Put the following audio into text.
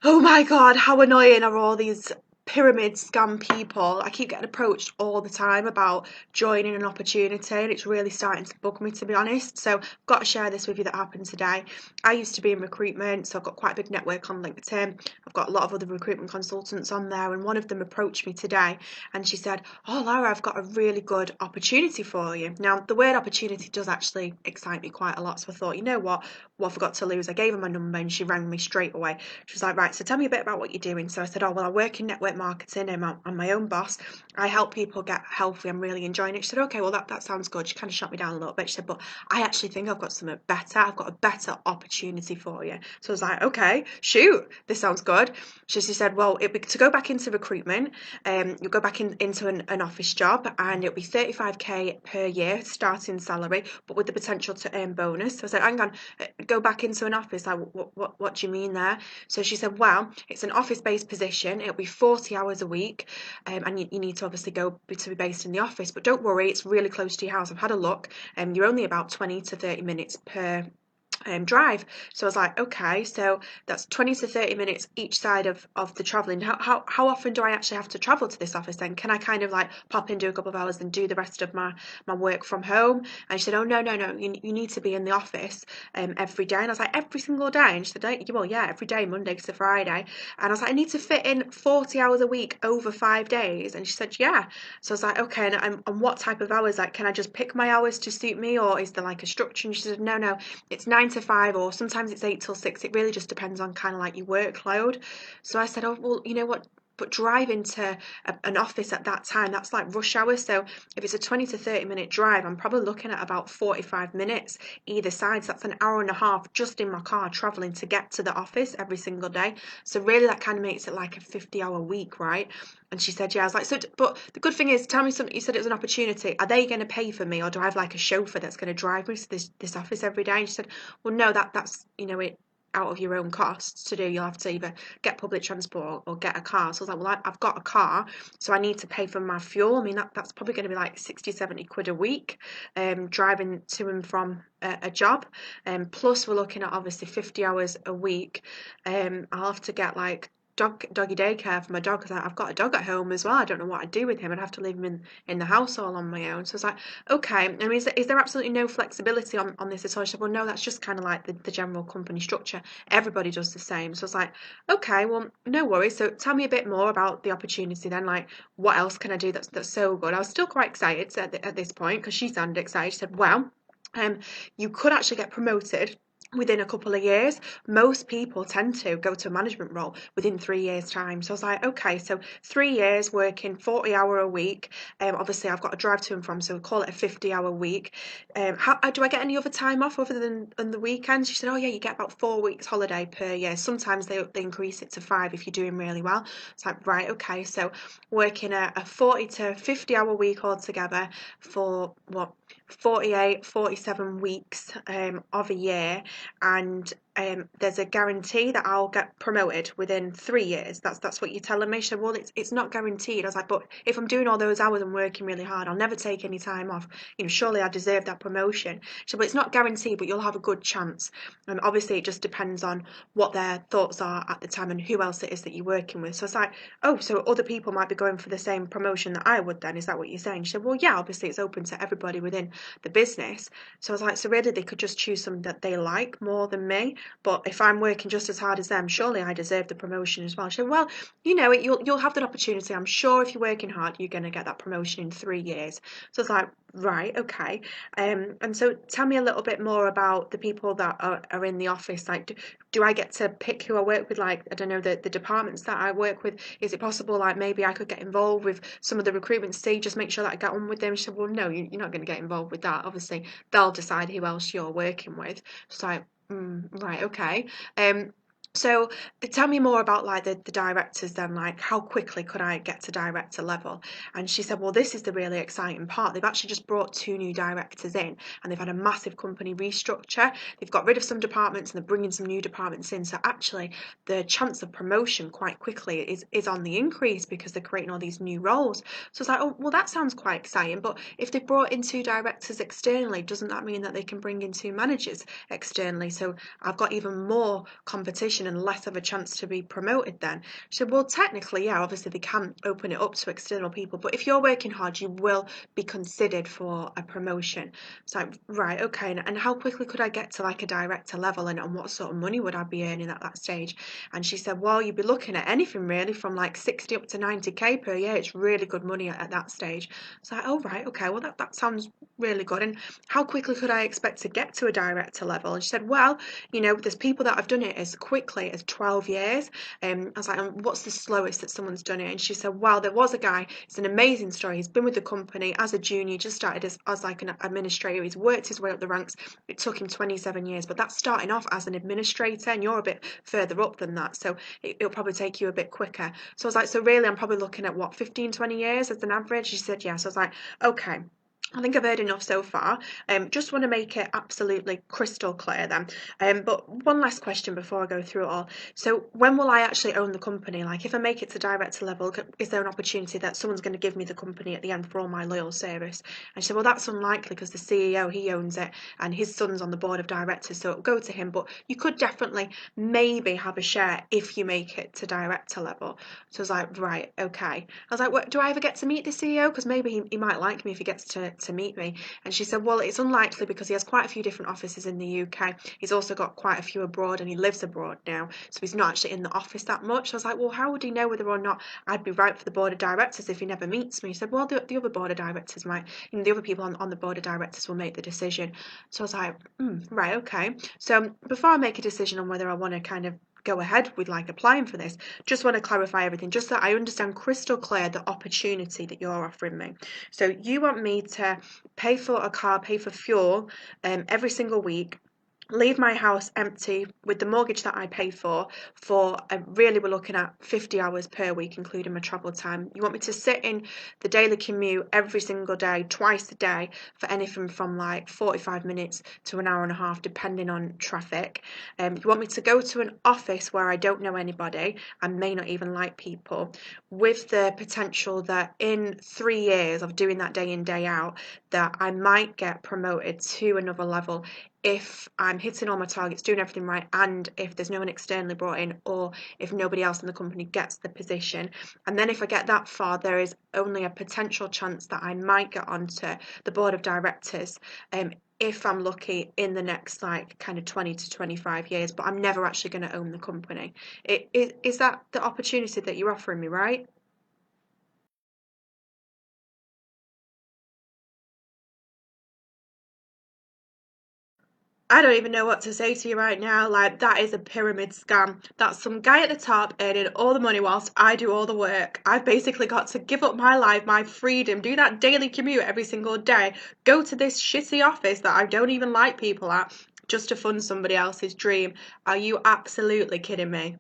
Oh my God, how annoying are all these pyramid scam people? I keep getting approached all the time about joining an opportunity, and it's really starting to bug me, to be honest. So, I've got to share this with you that happened today. I used to be in recruitment, so I've got quite a big network on LinkedIn. I've got a lot of other recruitment consultants on there, and one of them approached me today and she said, "Oh, Laura, I've got a really good opportunity for you." Now, the word opportunity does actually excite me quite a lot, so I thought, you know what I forgot to lose? I gave her my number and she rang me straight away. She was like, right, so tell me a bit about what you're doing. So I said, oh, well, I work in network marketing. I'm my own boss. I help people get healthy. I'm really enjoying it. She said, okay, well, that sounds good. She kind of shut me down a little bit. She said, but I actually think I've got something better. I've got a better opportunity for you. So I was like, okay, shoot, this sounds good. So she said, well, to go back into recruitment, you'll go back into an office job and it'll be 35k per year starting salary, but with the potential to earn bonus. So I said, hang on, go back into an office. Like, what do you mean there? So she said, well, it's an office-based position. It'll be 40 hours a week, and you need to obviously go to be based in the office. But don't worry, it's really close to your house. I've had a look, and you're only about 20 to 30 minutes per drive. So I was like, okay, so that's 20 to 30 minutes each side of the traveling. How often do I actually have to travel to this office then? Can I kind of like pop in, do a couple of hours, and do the rest of my work from home? And she said, oh, no, you need to be in the office every day. And I was like, every single day? And she said, well, yeah, every day, Monday to Friday. And I was like, I need to fit in 40 hours a week over 5 days. And she said, yeah. So I was like, okay, and what type of hours? Like, can I just pick my hours to suit me, or is there like a structure? And she said, no, it's 9 to 5, or sometimes it's 8 till 6. It really just depends on kind of like your workload. So I said, oh, well, you know what? But driving to an office at that time, that's like rush hour. So if it's a 20 to 30 minute drive, I'm probably looking at about 45 minutes either side. So that's an hour and a half just in my car traveling to get to the office every single day. So really that kind of makes it like a 50-hour week, right? And she said, yeah. I was like, so, but the good thing is, tell me something. You said it was an opportunity. Are they going to pay for me, or do I have like a chauffeur that's going to drive me to this office every day? And she said, well, no, that's it out of your own costs to do. You'll have to either get public transport or get a car. So I was like, well, I've got a car, so I need to pay for my fuel. I mean, that's probably going to be like 60, 70 quid a week, driving to and from a job. Plus, we're looking at obviously 50 hours a week. I'll have to get like doggy daycare for my dog because I've got a dog at home as well. I don't know what I'd do with him. I'd have to leave him in the house all on my own. So I was like, okay. I mean, is there absolutely no flexibility on this at all? She said, well, no, that's just kind of like the general company structure. Everybody does the same. So I was like, okay, well, no worries. So tell me a bit more about the opportunity then. Like, what else can I do that's so good? I was still quite excited at this point because she sounded excited. She said, well, you could actually get promoted within a couple of years. Most people tend to go to a management role within 3 years' time. So I was like, okay, so 3 years working 40-hour a week. Obviously, I've got to drive to and from, so we'll call it a 50-hour week. How do I get any other time off other than the weekends? She said, oh yeah, you get about 4 weeks holiday per year. Sometimes they increase it to 5 if you're doing really well. It's like, right, okay, so working a 40 to 50-hour week altogether for what? 48, 47 weeks of a year, and there's a guarantee that I'll get promoted within 3 years. That's what you're telling me. She said, well, it's not guaranteed. I was like, but if I'm doing all those hours and working really hard, I'll never take any time off. Surely I deserve that promotion. She said, but it's not guaranteed, but you'll have a good chance. And obviously, it just depends on what their thoughts are at the time and who else it is that you're working with. So it's like, oh, so other people might be going for the same promotion that I would then. Is that what you're saying? She said, well, yeah, obviously it's open to everybody within the business. So I was like, so really they could just choose something that they like more than me. But if I'm working just as hard as them, surely I deserve the promotion as well. She said, well, you'll have that opportunity. I'm sure if you're working hard, you're going to get that promotion in 3 years. So I was like, right, okay. And so tell me a little bit more about the people that are in the office. Like, do I get to pick who I work with? Like, I don't know, the departments that I work with. Is it possible, like, maybe I could get involved with some of the recruitment stage, just make sure that I get on with them? She said, well, no, you're not going to get involved with that. Obviously, they'll decide who else you're working with. So, right, okay. Um, so tell me more about like the directors then, like how quickly could I get to director level? And she said, well, this is the really exciting part. They've actually just brought two new directors in and they've had a massive company restructure. They've got rid of some departments and they're bringing some new departments in. So actually the chance of promotion quite quickly is on the increase because they're creating all these new roles. So it's like, oh, well, that sounds quite exciting. But if they brought in two directors externally, doesn't that mean that they can bring in two managers externally? So I've got even more competition position and less of a chance to be promoted then? She said, well, technically, yeah, obviously they can open it up to external people, but if you're working hard, you will be considered for a promotion. It's like, right, okay, and how quickly could I get to like a director level, and what sort of money would I be earning at that stage? And she said, well, you'd be looking at anything really from like 60 up to 90k per year. It's really good money at that stage. So like, oh, right, okay, well, that sounds really good. And how quickly could I expect to get to a director level? And she said, well, there's people that have done it as quickly as 12 years. I was like, what's the slowest that someone's done it? And she said, well, there was a guy, it's an amazing story. He's been with the company as a junior, just started as like an administrator. He's worked his way up the ranks. It took him 27 years, but that's starting off as an administrator, and you're a bit further up than that. So it'll probably take you a bit quicker. So I was like, so really, I'm probably looking at what, 15, 20 years as an average? She said, yes. Yeah. So I was like, okay. I think I've heard enough so far. Just want to make it absolutely crystal clear then. But one last question before I go through it all. So when will I actually own the company? Like if I make it to director level, is there an opportunity that someone's going to give me the company at the end for all my loyal service? And she said, well, that's unlikely because the CEO, he owns it and his son's on the board of directors, so it'll go to him. But you could definitely maybe have a share if you make it to director level. So I was like, right, okay. I was like, what, do I ever get to meet the CEO? Because maybe he might like me if he gets to meet me. And she said, well, it's unlikely because he has quite a few different offices in the UK. He's also got quite a few abroad and he lives abroad now. So he's not actually in the office that much. So I was like, well, how would he know whether or not I'd be right for the board of directors if he never meets me? He said, well, the other board of directors might, the other people on the board of directors will make the decision. So I was like, right, okay. So before I make a decision on whether I want to kind of go ahead with like applying for this, just want to clarify everything just so I understand crystal clear the opportunity that you're offering me. So you want me to pay for a car, pay for fuel every single week, leave my house empty with the mortgage that I pay for really we're looking at 50 hours per week including my travel time. You want me to sit in the daily commute every single day, twice a day, for anything from like 45 minutes to an hour and a half depending on traffic. You want me to go to an office where I don't know anybody and may not even like people, with the potential that in 3 years of doing that day in day out that I might get promoted to another level if I'm hitting all my targets, doing everything right, and if there's no one externally brought in, or if nobody else in the company gets the position. And then if I get that far, there is only a potential chance that I might get onto the board of directors, if I'm lucky, in the next like kind of 20 to 25 years, but I'm never actually going to own the company. Is that the opportunity that you're offering me, right? I don't even know what to say to you right now. Like, that is a pyramid scam. That's some guy at the top earning all the money whilst I do all the work. I've basically got to give up my life, my freedom, do that daily commute every single day, go to this shitty office that I don't even like people at, just to fund somebody else's dream. Are you absolutely kidding me?